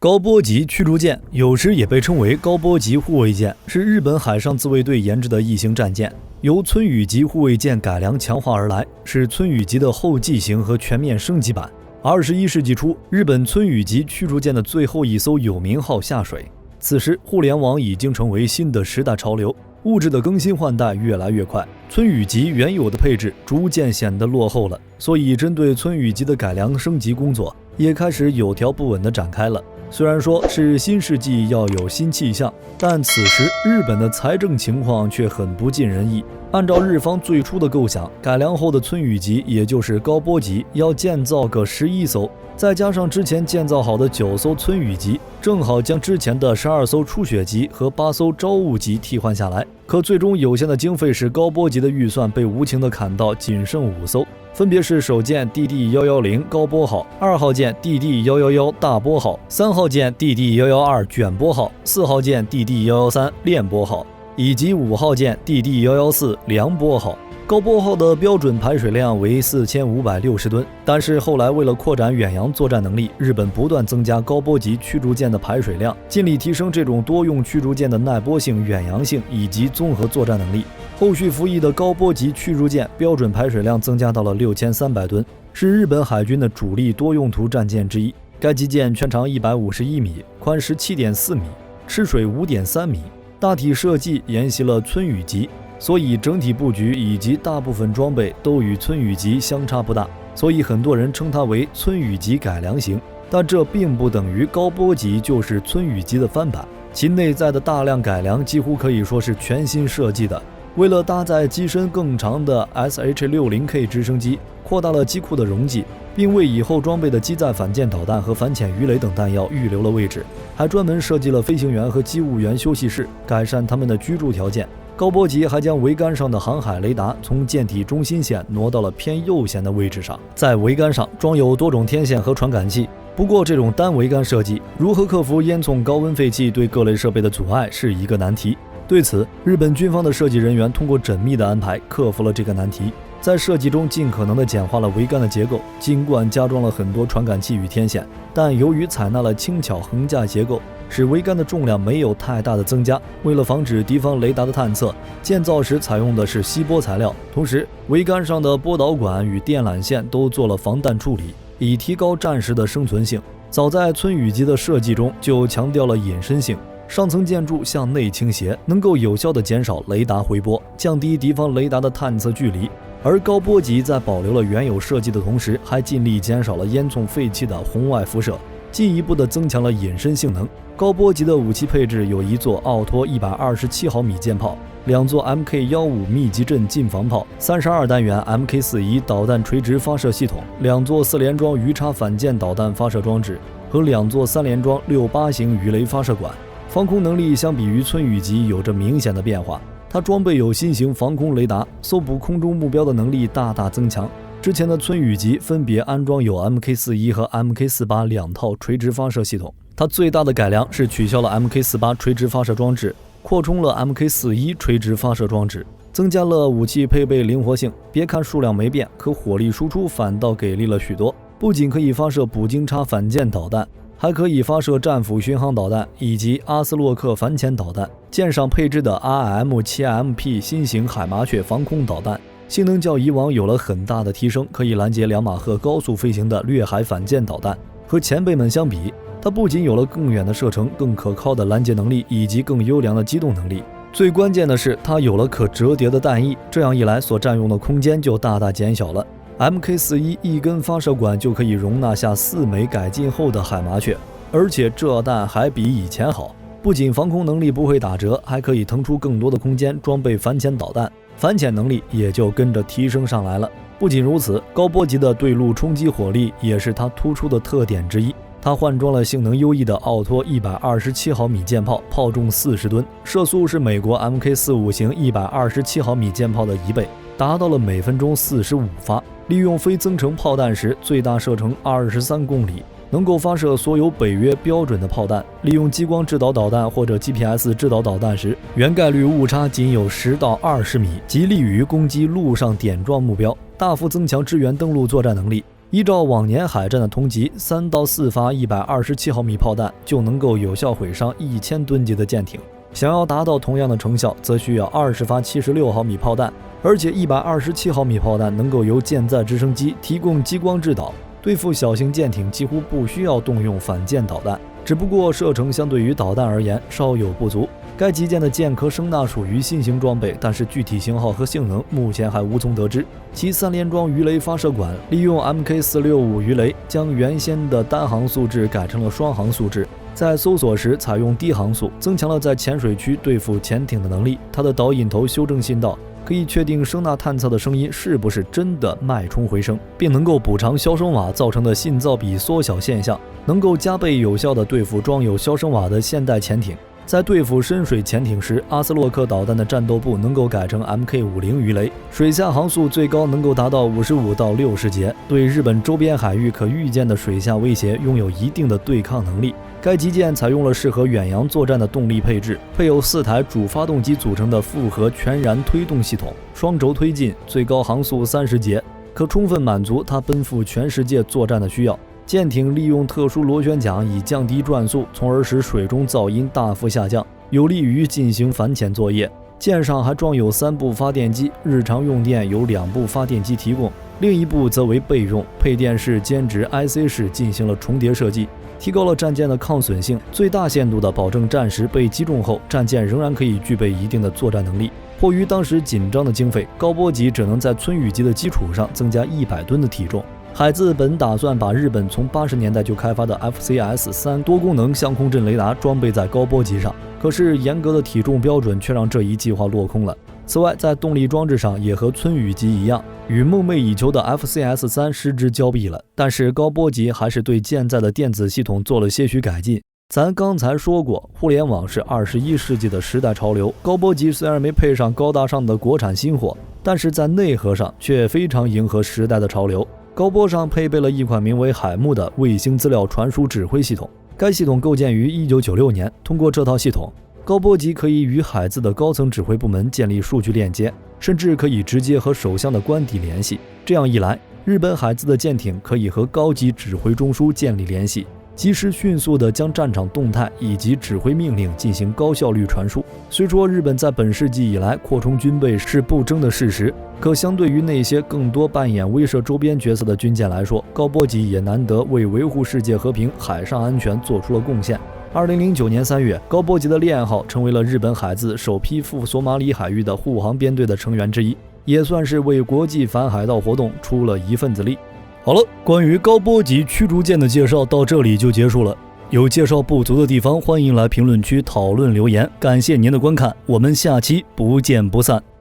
高波级驱逐舰有时也被称为高波级护卫舰，是日本海上自卫队研制的异型战舰，由村宇级护卫舰改良强化而来，是村宇级的后继型和全面升级版。21世纪初，日本村宇级驱逐舰的最后一艘有名号下水，此时互联网已经成为新的时代潮流，物质的更新换代越来越快，村宇级原有的配置逐渐显得落后了，所以针对村宇级的改良升级工作也开始有条不紊地展开了。虽然说是新世纪要有新气象，但此时日本的财政情况却很不尽人意。按照日方最初的构想，改良后的村宇级，也就是高波级，要建造个11艘，再加上之前建造好的9艘村宇级，正好将之前的12艘初雪级和8艘朝雾级替换下来。可最终有限的经费使高波级的预算被无情地砍到仅剩5艘，分别是首舰 DD110 高波号、2号舰 DD111 大波号、3号舰 DD112 卷波号、4号舰 DD113 练波号，以及5号舰 DD114 凉波号。高波号的标准排水量为4560吨，但是后来为了扩展远洋作战能力，日本不断增加高波级驱逐舰的排水量，尽力提升这种多用驱逐舰的耐波性、远洋性以及综合作战能力。后续服役的高波级驱逐舰标准排水量增加到了6300吨，是日本海军的主力多用途战舰之一。该级舰全长151米，宽17.4米，吃水5.3米，大体设计沿袭了村宇级，所以整体布局以及大部分装备都与村宇级相差不大，所以很多人称它为村宇级改良型。但这并不等于高波级就是村宇级的翻版，其内在的大量改良几乎可以说是全新设计的。为了搭载机身更长的 SH-60K 直升机，扩大了机库的容积，并为以后装备的机载反舰导弹和反潜鱼雷等弹药预留了位置，还专门设计了飞行员和机务员休息室，改善他们的居住条件。高波级还将桅杆上的航海雷达从舰体中心线挪到了偏右舷的位置上，在桅杆上装有多种天线和传感器。不过这种单桅杆设计如何克服烟囱高温废气对各类设备的阻碍是一个难题。对此，日本军方的设计人员通过缜密的安排克服了这个难题，在设计中尽可能地简化了桅杆的结构，尽管加装了很多传感器与天线，但由于采纳了轻巧横架结构，使桅杆的重量没有太大的增加。为了防止敌方雷达的探测，建造时采用的是锡箔材料，同时桅杆上的波导管与电缆线都做了防弹处理，以提高战时的生存性。早在村宇级的设计中就强调了隐身性，上层建筑向内倾斜，能够有效地减少雷达回波，降低敌方雷达的探测距离。而高波级在保留了原有设计的同时，还尽力减少了烟囱废气的红外辐射，进一步地增强了隐身性能。高波级的武器配置有一座奥托127毫米舰炮，2座 MK15 密集阵近防炮，32单元 MK41 导弹垂直发射系统，2座4连装鱼叉反舰导弹发射装置和2座3连装68型鱼雷发射管。防空能力相比于村宇级有着明显的变化，它装备有新型防空雷达，搜捕空中目标的能力大大增强。之前的村宇级分别安装有 MK41 和 MK48 2套垂直发射系统，它最大的改良是取消了 MK48 垂直发射装置，扩充了 MK41 垂直发射装置，增加了武器配备灵活性。别看数量没变，可火力输出反倒给力了许多，不仅可以发射捕鲸叉反舰导弹，还可以发射战斧巡航导弹以及阿斯洛克反潜导弹。舰上配置的 RM7MP 新型海麻雀防空导弹性能较以往有了很大的提升，可以拦截2马赫高速飞行的掠海反舰导弹。和前辈们相比，它不仅有了更远的射程、更可靠的拦截能力以及更优良的机动能力，最关键的是它有了可折叠的弹翼，这样一来所占用的空间就大大减小了。MK41 一根发射管就可以容纳下4枚改进后的海麻雀，而且这弹还比以前好，不仅防空能力不会打折，还可以腾出更多的空间装备反潜导弹，反潜能力也就跟着提升上来了。不仅如此，高波级的对陆冲击火力也是它突出的特点之一。它换装了性能优异的奥托127毫米舰炮，炮重40吨，射速是美国 MK45 型127毫米舰炮的1倍，达到了每分钟45发。利用非增程炮弹时，最大射程23公里，能够发射所有北约标准的炮弹。利用激光制导导弹或者 GPS 制导导弹时，原概率误差仅有10到20米，极利于攻击陆上点状目标，大幅增强支援登陆作战能力。依照往年海战的通缉，3到4发127毫米炮弹就能够有效毁伤1000吨级的舰艇。想要达到同样的成效，则需要20发76毫米炮弹，而且127毫米炮弹能够由舰载直升机提供激光制导，对付小型舰艇几乎不需要动用反舰导弹，只不过射程相对于导弹而言稍有不足。该级舰的舰壳声纳属于新型装备，但是具体型号和性能目前还无从得知。其3联装鱼雷发射管利用 Mk465 鱼雷，将原先的单航速制改成了双航速制，在搜索时采用低航速，增强了在浅水区对付潜艇的能力。它的导引头修正信道可以确定声呐探测的声音是不是真的脉冲回声，并能够补偿消声瓦造成的信噪比缩小现象，能够加倍有效地对付装有消声瓦的现代潜艇。在对付深水潜艇时，阿斯洛克导弹的战斗部能够改成 Mk50 鱼雷，水下航速最高能够达到55到60节，对日本周边海域可预见的水下威胁拥有一定的对抗能力。该级舰采用了适合远洋作战的动力配置，配有4台主发动机组成的复合全燃推动系统，双轴推进，最高航速30节，可充分满足它奔赴全世界作战的需要。舰艇利用特殊螺旋桨以降低转速，从而使水中噪音大幅下降，有利于进行反潜作业。舰上还装有3部发电机，日常用电由2部发电机提供，另一部则为备用。配电室兼职 IC 室进行了重叠设计，提高了战舰的抗损性，最大限度地保证战时被击中后，战舰仍然可以具备一定的作战能力。迫于当时紧张的经费，高波级只能在村雨级的基础上增加100吨的体重。海自本打算把日本从80年代就开发的 FCS-3 多功能相控阵雷达装备在高波级上，可是严格的体重标准却让这一计划落空了。此外，在动力装置上也和村雨级一样，与梦寐以求的 FCS-3 失之交臂了。但是高波级还是对舰载的电子系统做了些许改进。咱刚才说过，互联网是21世纪的时代潮流，高波级虽然没配上高大上的国产新货，但是在内核上却非常迎合时代的潮流。高波上配备了一款名为海木的卫星资料传输指挥系统，该系统构建于1996年。通过这套系统，高波级可以与海自的高层指挥部门建立数据链接，甚至可以直接和首相的官邸联系。这样一来，日本海自的舰艇可以和高级指挥中枢建立联系，及时迅速地将战场动态以及指挥命令进行高效率传输。虽说日本在本世纪以来扩充军备是不争的事实，可相对于那些更多扮演威慑周边角色的军舰来说，高波级也难得为维护世界和平、海上安全做出了贡献。2009年3月，高波级的烈岸号成为了日本海自首批赴索马里海域的护航编队的成员之一，也算是为国际反海盗活动出了一份子力。好了，关于高波级驱逐舰的介绍到这里就结束了。有介绍不足的地方，欢迎来评论区讨论留言。感谢您的观看，我们下期不见不散。